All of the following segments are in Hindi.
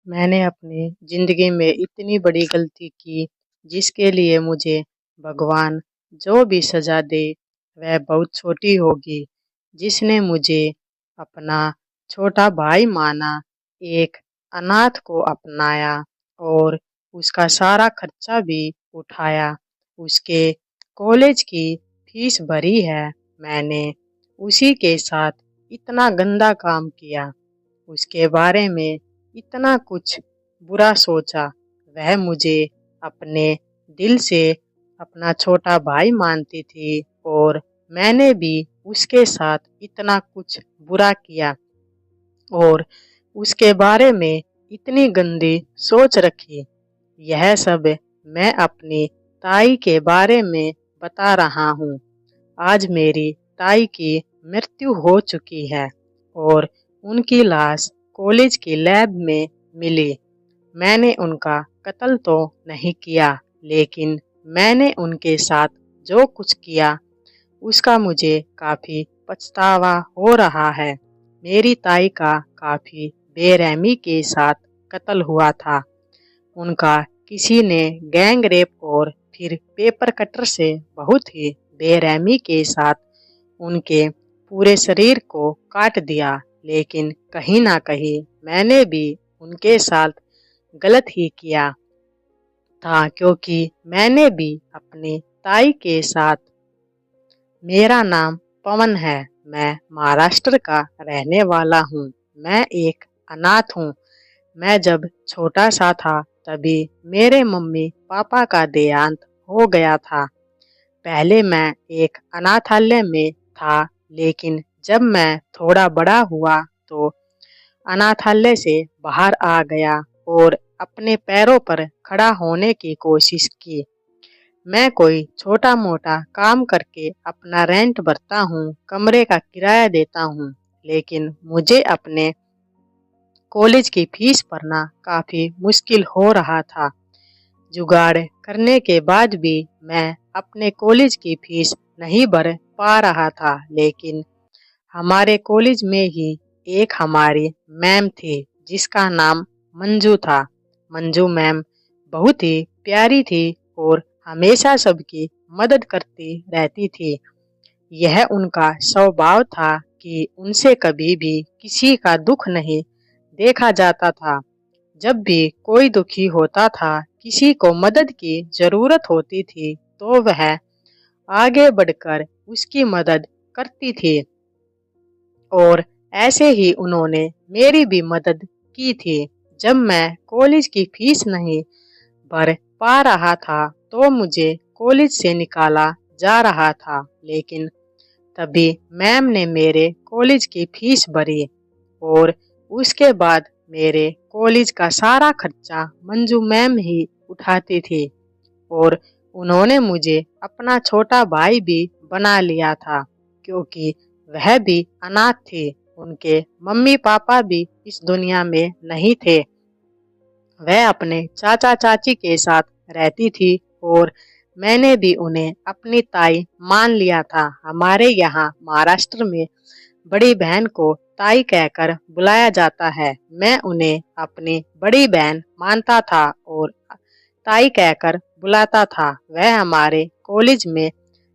मैंने अपनी ज़िंदगी में इतनी बड़ी गलती की जिसके लिए मुझे भगवान जो भी सज़ा दे वह बहुत छोटी होगी। जिसने मुझे अपना छोटा भाई माना, एक अनाथ को अपनाया और उसका सारा खर्चा भी उठाया, उसके कॉलेज की फ़ीस भरी है मैंने, उसी के साथ इतना गंदा काम किया, उसके बारे में इतना कुछ बुरा सोचा। वह मुझे अपने दिल से अपना छोटा भाई मानती थी और मैंने भी उसके साथ इतना कुछ बुरा किया और उसके बारे में इतनी गंदी सोच रखी। यह सब मैं अपनी ताई के बारे में बता रहा हूँ। आज मेरी ताई की मृत्यु हो चुकी है और उनकी लाश कॉलेज की लैब में मिली। मैंने उनका कत्ल तो नहीं किया, लेकिन मैंने उनके साथ जो कुछ किया उसका मुझे काफ़ी पछतावा हो रहा है। मेरी ताई का काफ़ी बेरहमी के साथ कत्ल हुआ था। उनका किसी ने गैंग रेप और फिर पेपर कटर से बहुत ही बेरहमी के साथ उनके पूरे शरीर को काट दिया, लेकिन कहीं ना कहीं मैंने भी उनके साथ गलत ही किया था, क्योंकि मैंने भी अपनी ताई के साथ। मेरा नाम पवन है, मैं महाराष्ट्र का रहने वाला हूँ। मैं एक अनाथ हूँ। मैं जब छोटा सा था तभी मेरे मम्मी पापा का देहांत हो गया था। पहले मैं एक अनाथालय में था, लेकिन जब मैं थोड़ा बड़ा हुआ तो अनाथालय से बाहर आ गया और अपने पैरों पर खड़ा होने की कोशिश की। मैं कोई छोटा मोटा काम करके अपना रेंट भरता हूँ, कमरे का किराया देता हूँ, लेकिन मुझे अपने कॉलेज की फीस भरना काफ़ी मुश्किल हो रहा था। जुगाड़ करने के बाद भी मैं अपने कॉलेज की फीस नहीं भर पा रहा था, लेकिन हमारे कॉलेज में ही एक हमारी मैम थी जिसका नाम मंजू था। मंजू मैम बहुत ही प्यारी थी और हमेशा सबकी मदद करती रहती थी। यह उनका स्वभाव था कि उनसे कभी भी किसी का दुख नहीं देखा जाता था। जब भी कोई दुखी होता था, किसी को मदद की जरूरत होती थी, तो वह आगे बढ़कर उसकी मदद करती थी और ऐसे ही उन्होंने मेरी भी मदद की थी। जब मैं कॉलेज की फीस नहीं भर पा रहा था तो मुझे कॉलेज से निकाला जा रहा था, लेकिन तभी मैम ने मेरे कॉलेज की फीस भरी और उसके बाद मेरे कॉलेज का सारा खर्चा मंजू मैम ही उठाती थी और उन्होंने मुझे अपना छोटा भाई भी बना लिया था, क्योंकि वह भी अनाथ थी। उनके मम्मी पापा भी इस दुनिया में नहीं थे। वह अपने चाचा चाची के साथ रहती थी और मैंने भी उन्हें अपनी ताई मान लिया था। हमारे यहाँ महाराष्ट्र में बड़ी बहन को ताई कहकर बुलाया जाता है। मैं उन्हें अपनी बड़ी बहन मानता था और ताई कहकर बुलाता था। वह हमारे कॉलेज में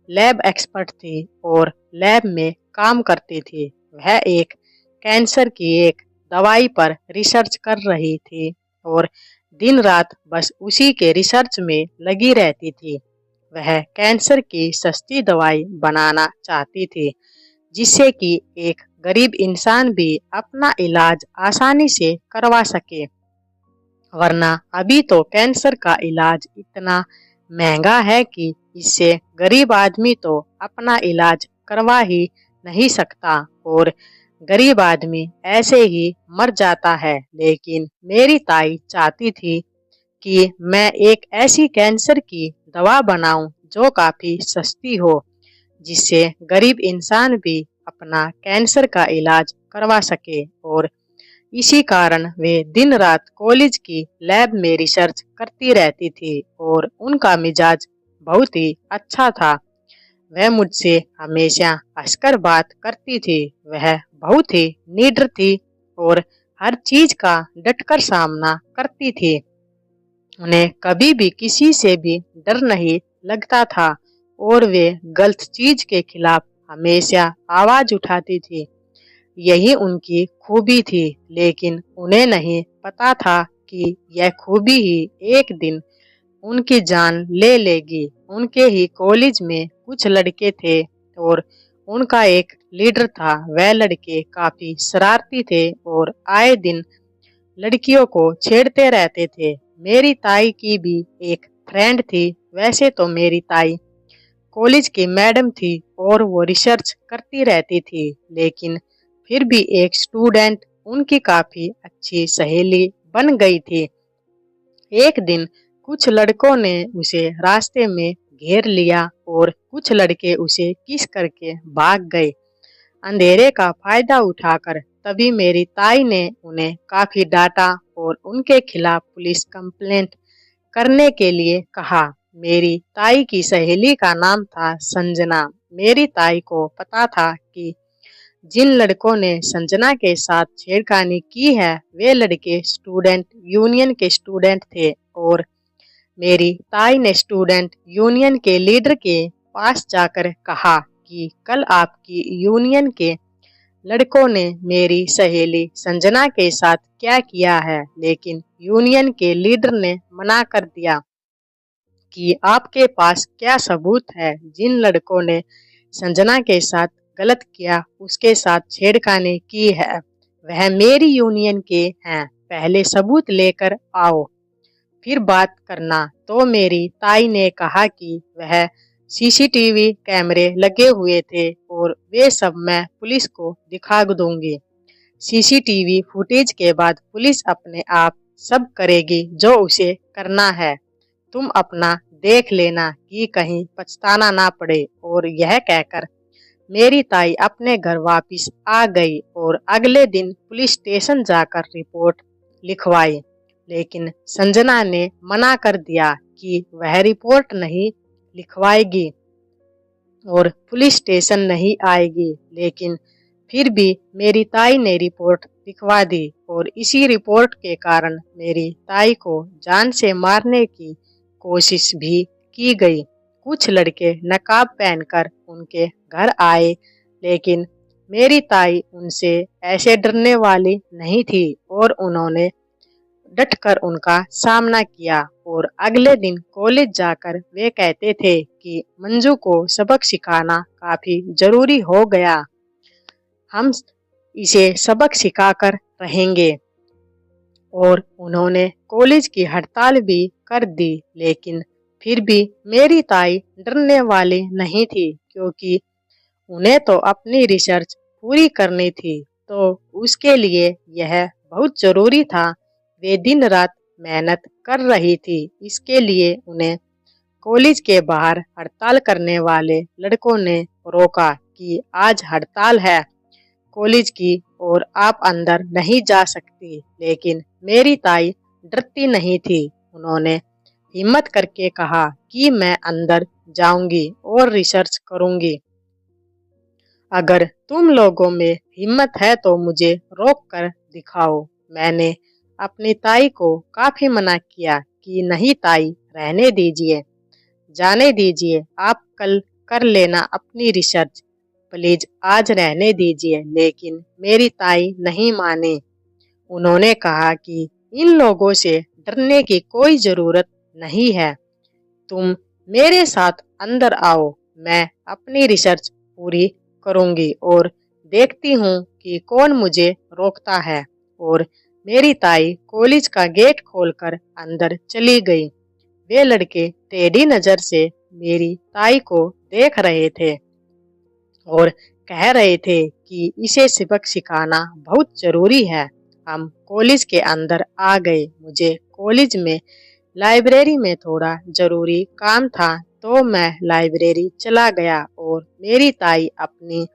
लैब एक्सपर्ट थी और लैब में काम करती थी। वह एक कैंसर की एक दवाई पर रिसर्च कर रही थी और दिन रात बस उसी के रिसर्च में लगी रहती थी। वह कैंसर की सस्ती दवाई बनाना चाहती थी, जिससे कि एक गरीब इंसान भी अपना इलाज आसानी से करवा सके। वरना अभी तो कैंसर का इलाज इतना महंगा है कि इससे गरीब आदमी तो अपना इलाज करवा ही नहीं सकता और गरीब आदमी ऐसे ही मर जाता है। लेकिन मेरी ताई चाहती थी कि मैं एक ऐसी कैंसर की दवा बनाऊं जो काफ़ी सस्ती हो, जिससे गरीब इंसान भी अपना कैंसर का इलाज करवा सके। और इसी कारण वे दिन रात कॉलेज की लैब में रिसर्च करती रहती थी और उनका मिजाज बहुत ही अच्छा था। वह मुझसे हमेशा हंसकर बात करती थी। वह बहुत ही निडर थी और हर चीज का डटकर सामना करती थी। उन्हें कभी भी किसी से भी डर नहीं लगता था और वे गलत चीज के खिलाफ हमेशा आवाज उठाती थी। यही उनकी खूबी थी, लेकिन उन्हें नहीं पता था कि यह खूबी ही एक दिन उनकी जान ले लेगी। उनके ही कॉलेज में कुछ लड़के थे और उनका एक लीडर था। वह लड़के काफी शरारती थे और आए दिन लड़कियों को छेड़ते रहते थे। मेरी ताई की भी एक फ्रेंड थी। वैसे तो मेरी ताई कॉलेज की मैडम थी और वो रिसर्च करती रहती थी, लेकिन फिर भी एक स्टूडेंट उनकी काफी अच्छी सहेली बन गई थी। एक दिन कुछ लड़कों ने उसे रास्ते में घेर लिया और कुछ लड़के उसे किस करके भाग गए। अंधेरे का फायदा उठाकर तभी मेरी ताई ने उन्हें काफी डांटा और उनके खिलाफ पुलिस कंप्लेंट करने के लिए कहा। मेरी ताई की सहेली का नाम था संजना। मेरी ताई को पता था कि जिन लड़कों ने संजना के साथ छेड़खानी की है वे लड़के स्टूडेंट यूनियन के स्टूडेंट थे और मेरी ताई ने स्टूडेंट यूनियन के लीडर के पास जाकर कहा कि कल आपकी यूनियन के लड़कों ने मेरी सहेली संजना के साथ क्या किया है, लेकिन यूनियन के लीडर ने मना कर दिया कि आपके पास क्या सबूत है। जिन लड़कों ने संजना के साथ गलत किया, उसके साथ छेड़खानी की है, वह मेरी यूनियन के हैं। पहले सबूत लेकर आओ, फिर बात करना। तो मेरी ताई ने कहा कि वह सीसीटीवी कैमरे लगे हुए थे और वे सब मैं पुलिस को दिखा दूंगी। सीसीटीवी फुटेज के बाद पुलिस अपने आप सब करेगी जो उसे करना है। तुम अपना देख लेना कि कहीं पछताना ना पड़े। और यह कहकर मेरी ताई अपने घर वापस आ गई और अगले दिन पुलिस स्टेशन जाकर रिपोर्ट लिखवाई, लेकिन संजना ने मना कर दिया कि वह रिपोर्ट नहीं लिखवाएगी और पुलिस स्टेशन नहीं आएगी। लेकिन फिर भी मेरी ताई ने रिपोर्ट लिखवा दी और इसी रिपोर्ट के कारण मेरी ताई को जान से मारने की कोशिश भी की गई। कुछ लड़के नकाब पहनकर उनके घर आए, लेकिन मेरी ताई उनसे ऐसे डरने वाली नहीं थी और उन्होंने डटकर उनका सामना किया। और अगले दिन कॉलेज जाकर वे कहते थे कि मंजू को सबक सिखाना काफी जरूरी हो गया, हम इसे सबक सिखाकर रहेंगे। और उन्होंने कॉलेज की हड़ताल भी कर दी, लेकिन फिर भी मेरी ताई डरने वाली नहीं थी, क्योंकि उन्हें तो अपनी रिसर्च पूरी करनी थी, तो उसके लिए यह बहुत जरूरी था। वे दिन रात मेहनत कर रही थी। इसके लिए उन्हें कॉलेज के बाहर हड़ताल करने वाले लड़कों ने रोका कि आज हड़ताल है कॉलेज की और आप अंदर नहीं जा सकती। लेकिन मेरी ताई डरती नहीं थी। उन्होंने हिम्मत करके कहा कि मैं अंदर जाऊंगी और रिसर्च करूंगी। अगर तुम लोगों में हिम्मत है तो मुझे रोक कर दिखाओ। मैंने अपनी ताई को काफी मना किया कि नहीं ताई, रहने दीजिए, जाने दीजिए, आप कल कर लेना अपनी रिसर्च, प्लीज आज रहने दीजिए। लेकिन मेरी ताई नहीं माने। उन्होंने कहा कि इन लोगों से डरने की कोई जरूरत नहीं है, तुम मेरे साथ अंदर आओ, मैं अपनी रिसर्च पूरी करूंगी और देखती हूँ कि कौन मुझे रोकता है। और मेरी ताई कॉलेज का गेट खोलकर अंदर चली गई। वे लड़के टेढ़ी नजर से मेरी ताई को देख रहे थे और कह रहे थे कि इसे सबक सिखाना बहुत जरूरी है। हम कॉलेज के अंदर आ गए। मुझे कॉलेज में लाइब्रेरी में थोड़ा जरूरी काम था, तो मैं लाइब्रेरी चला गया और मेरी ताई अपनी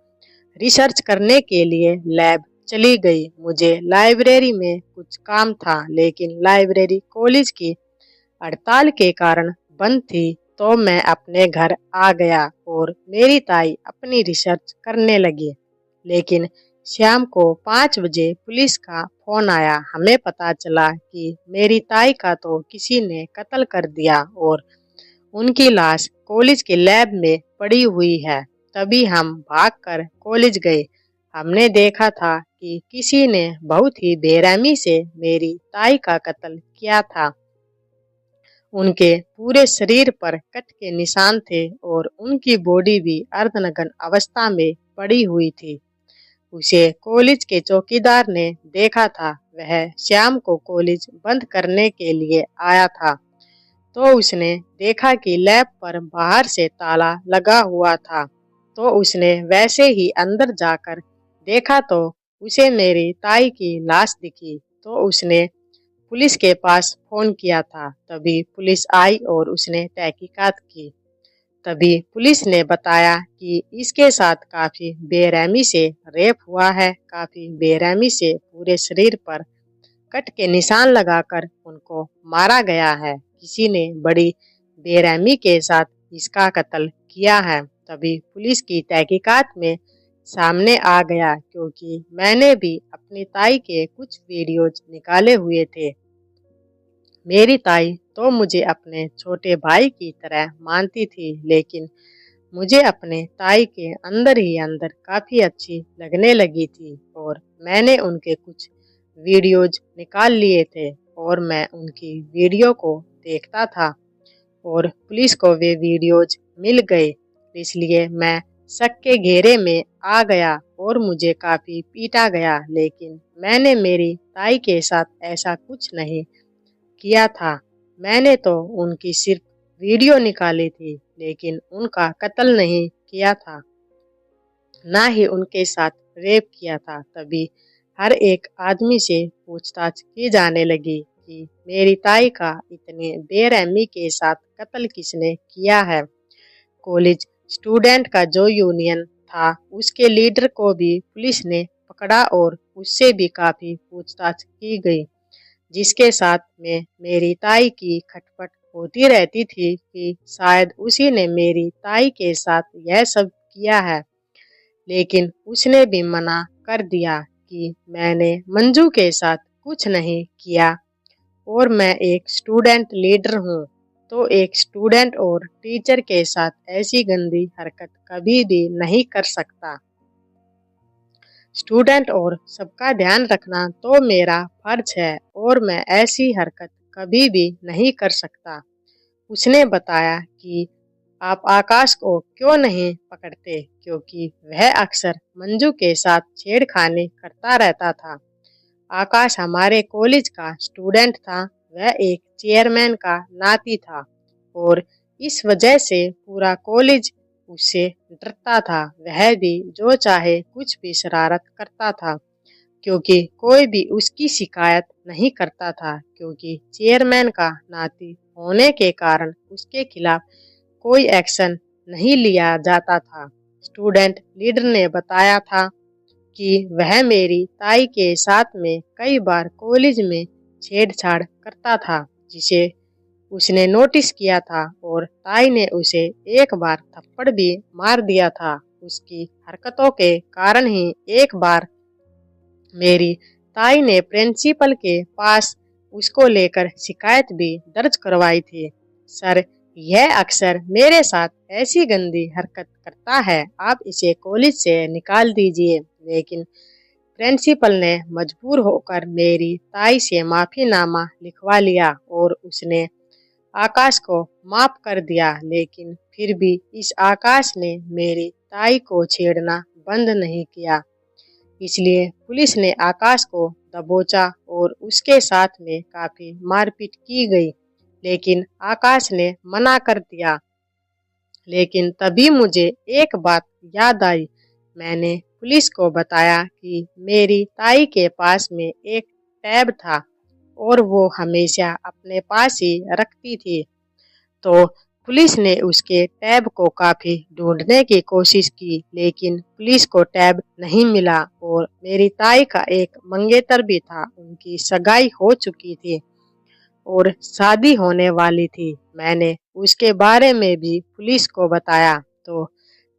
रिसर्च करने के लिए लैब चली गई। मुझे लाइब्रेरी में कुछ काम था, लेकिन लाइब्रेरी कॉलेज की हड़ताल के कारण बंद थी, तो मैं अपने घर आ गया और मेरी ताई अपनी रिसर्च करने लगी। लेकिन शाम को 5 बजे पुलिस का फोन आया। हमें पता चला कि मेरी ताई का तो किसी ने कत्ल कर दिया और उनकी लाश कॉलेज के लैब में पड़ी हुई है। तभी हम भागकर कॉलेज गए। हमने देखा था कि किसी ने बहुत ही बेरहमी से मेरी ताई का कत्ल किया था। उनके पूरे शरीर पर कट के निशान थे और उनकी बॉडी भी अर्धनग्न अवस्था में पड़ी हुई थी। उसे कॉलेज के चौकीदार ने देखा था। वह शाम को कॉलेज बंद करने के लिए आया था, तो उसने देखा कि लैब पर बाहर से ताला लगा हुआ था। तो उसने वैसे ही अंदर जाकर देखा तो उसे मेरी ताई की लाश दिखी। तो उसने पुलिस के पास फोन किया था। तभी पुलिस आई और उसने तहकीकात की। तभी पुलिस ने बताया कि इसके साथ काफी बेरहमी से रेप हुआ है। काफी बेरहमी से पूरे शरीर पर कट के निशान लगाकर उनको मारा गया है। किसी ने बड़ी बेरहमी के साथ इसका कत्ल किया है। तभी पुलिस की तहकीकात में सामने आ गया, क्योंकि मैंने भी अपनी ताई के कुछ वीडियोज निकाले हुए थे। मेरी ताई तो मुझे अपने छोटे भाई की तरह मानती थी, लेकिन मुझे अपने ताई के अंदर ही अंदर काफ़ी अच्छी लगने लगी थी और मैंने उनके कुछ वीडियोज निकाल लिए थे और मैं उनकी वीडियो को देखता था और पुलिस को वे वीडियोज मिल गए। इसलिए मैं शक के घेरे में आ गया और मुझे काफ़ी पीटा गया, लेकिन मैंने मेरी ताई के साथ ऐसा कुछ नहीं किया था। मैंने तो उनकी सिर्फ वीडियो निकाली थी, लेकिन उनका कत्ल नहीं किया था, ना ही उनके साथ रेप किया था। तभी हर एक आदमी से पूछताछ की जाने लगी कि मेरी ताई का इतने बेरहमी के साथ कत्ल किसने किया है। कॉलेज स्टूडेंट का जो यूनियन था, उसके लीडर को भी पुलिस ने पकड़ा और उससे भी काफ़ी पूछताछ की गई, जिसके साथ में मेरी ताई की खटपट होती रहती थी कि शायद उसी ने मेरी ताई के साथ यह सब किया है। लेकिन उसने भी मना कर दिया कि मैंने मंजू के साथ कुछ नहीं किया और मैं एक स्टूडेंट लीडर हूँ, तो एक स्टूडेंट और टीचर के साथ ऐसी गंदी हरकत कभी भी नहीं कर सकता। स्टूडेंट और सबका ध्यान रखना तो मेरा फर्ज है और मैं ऐसी हरकत कभी भी नहीं कर सकता। उसने बताया कि आप आकाश को क्यों नहीं पकड़ते, क्योंकि वह अक्सर मंजू के साथ छेड़खानी करता रहता था। आकाश हमारे कॉलेज का स्टूडेंट था। वह एक चेयरमैन का नाती था और इस वजह से पूरा कॉलेज उससे डरता था। वह भी जो चाहे कुछ भी शरारत करता था, क्योंकि कोई भी उसकी शिकायत नहीं करता था, क्योंकि चेयरमैन का नाती होने के कारण उसके खिलाफ कोई एक्शन नहीं लिया जाता था। स्टूडेंट लीडर ने बताया था कि वह मेरी ताई के साथ में कई बार कॉलेज में छेड़छाड़ करता था, जिसे उसने नोटिस किया था और ताई ने उसे एक बार थप्पड़ भी मार दिया था। उसकी हरकतों के कारण ही एक बार मेरी ताई ने प्रिंसिपल के पास उसको लेकर शिकायत भी दर्ज करवाई थी। सर, यह अक्सर मेरे साथ ऐसी गंदी हरकत करता है, आप इसे कॉलेज से निकाल दीजिए। लेकिन प्रिंसिपल ने मजबूर होकर मेरी ताई से माफीनामा लिखवा लिया और उसने आकाश को माफ कर दिया। लेकिन फिर भी इस आकाश ने मेरी ताई को छेड़ना बंद नहीं किया। इसलिए पुलिस ने आकाश को दबोचा और उसके साथ में काफी मारपीट की गई, लेकिन आकाश ने मना कर दिया। लेकिन तभी मुझे एक बात याद आई। मैंने पुलिस को बताया कि मेरी ताई के पास में एक टैब था और वो हमेशा अपने पास ही रखती थी। तो पुलिस ने उसके टैब को काफ़ी ढूंढने की कोशिश की, लेकिन पुलिस को टैब नहीं मिला और मेरी ताई का एक मंगेतर भी था। उनकी सगाई हो चुकी थी और शादी होने वाली थी। मैंने उसके बारे में भी पुलिस को बताया, तो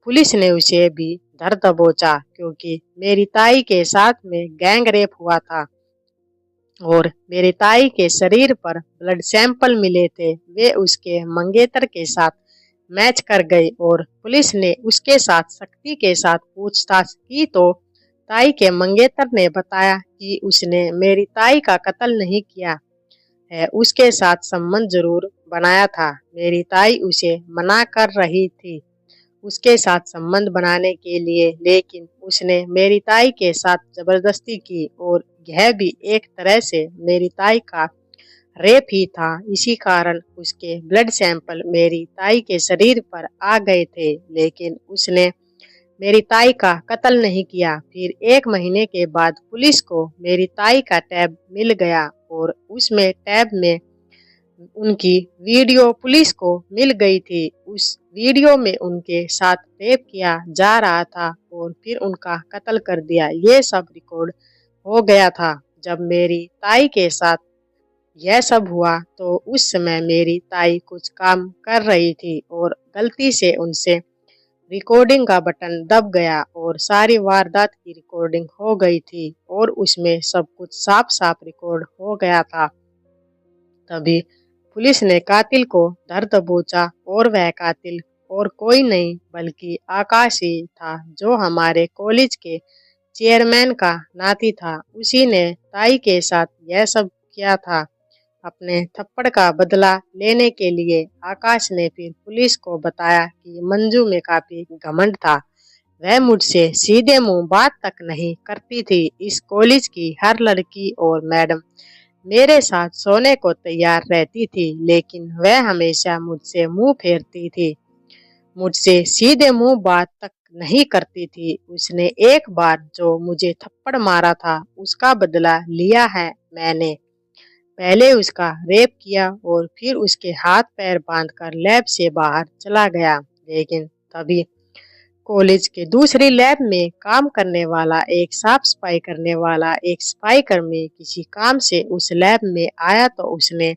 पुलिस ने उसे भी धर दबोचा क्योंकि मेरी ताई के साथ में गैंग रेप हुआ था और मेरी ताई के शरीर पर ब्लड सैंपल मिले थे। वे उसके मंगेतर के साथ मैच कर गए और पुलिस ने उसके साथ सख्ती के साथ पूछताछ की तो ताई के मंगेतर ने बताया कि उसने मेरी ताई का कत्ल नहीं किया है, उसके साथ संबंध जरूर बनाया था। मेरी ताई उसे मना कर रही थी उसके साथ संबंध बनाने के लिए, लेकिन उसने मेरी ताई के साथ जबरदस्ती की और यह भी एक तरह से मेरी ताई का रेप ही था। इसी कारण उसके ब्लड सैंपल मेरी ताई के शरीर पर आ गए थे, लेकिन उसने मेरी ताई का कत्ल नहीं किया। फिर 1 महीने के बाद पुलिस को मेरी ताई का टैब मिल गया और उसमें टैब में उनकी वीडियो पुलिस को मिल गई थी। उस वीडियो में उनके साथ रेप किया जा रहा था और फिर उनका कत्ल कर दिया। ये सब रिकॉर्ड हो गया था। जब मेरी ताई के साथ यह सब हुआ तो उस समय मेरी ताई कुछ काम कर रही थी और गलती से उनसे रिकॉर्डिंग का बटन दब गया और सारी वारदात की रिकॉर्डिंग हो गई थी और उसमें सब कुछ साफ साफ रिकॉर्ड हो गया था। तभी पुलिस ने कातिल को धर दबोचा और वह कातिल और कोई नहीं बल्कि आकाश ही था, जो हमारे कॉलेज के चेयरमैन का नाती था। उसी ने ताई के साथ यह सब किया था। अपने थप्पड़ का बदला लेने के लिए आकाश ने फिर पुलिस को बताया कि मंजू में काफी घमंड था। वह मुझसे सीधे मुंह बात तक नहीं करती थी। इस कॉलेज की हर लड़की और मैडम मेरे साथ सोने को तैयार रहती थी, लेकिन वह हमेशा मुझसे मुंह फेरती थी। मुझसे सीधे मुंह बात तक नहीं करती थी। उसने एक बार जो मुझे थप्पड़ मारा था उसका बदला लिया है मैंने। पहले उसका रेप किया और फिर उसके हाथ पैर बांधकर लैब से बाहर चला गया। लेकिन तभी कॉलेज के दूसरी लैब में काम करने वाला एक साफ सफाई करने वाला एक सफाई कर्मी किसी काम से उस लैब में आया तो उसने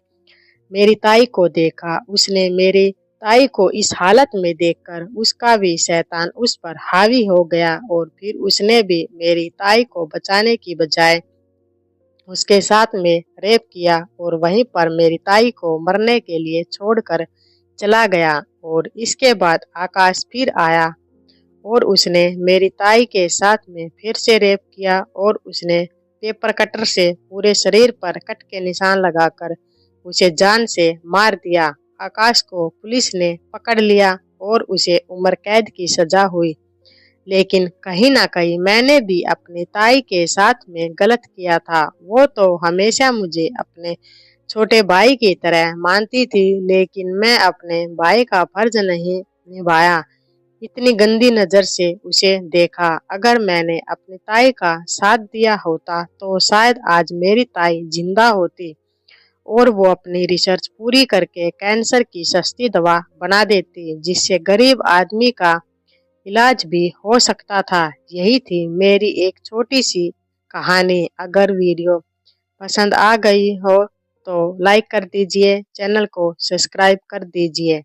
मेरी ताई को देखा। उसने मेरी ताई को इस हालत में देखकर उसका भी शैतान उस पर हावी हो गया और फिर उसने भी मेरी ताई को बचाने की बजाय उसके साथ में रेप किया और वहीं पर मेरी ताई को मरने के लिए छोड़कर चला गया। और इसके बाद आकाश फिर आया और उसने मेरी ताई के साथ में फिर से रेप किया और उसने पेपर कटर से पूरे शरीर पर कट के निशान लगाकर उसे जान से मार दिया। आकाश को पुलिस ने पकड़ लिया और उसे उम्र कैद की सजा हुई, लेकिन कहीं ना कहीं मैंने भी अपनी ताई के साथ में गलत किया था। वो तो हमेशा मुझे अपने छोटे भाई की तरह मानती थी, लेकिन मैं अपने भाई का फर्ज नहीं निभाया। इतनी गंदी नजर से उसे देखा। अगर मैंने अपनी ताई का साथ दिया होता तो शायद आज मेरी ताई जिंदा होती और वो अपनी रिसर्च पूरी करके कैंसर की सस्ती दवा बना देती, जिससे गरीब आदमी का इलाज भी हो सकता था। यही थी मेरी एक छोटी सी कहानी। अगर वीडियो पसंद आ गई हो तो लाइक कर दीजिए, चैनल को सब्सक्राइब कर दीजिए।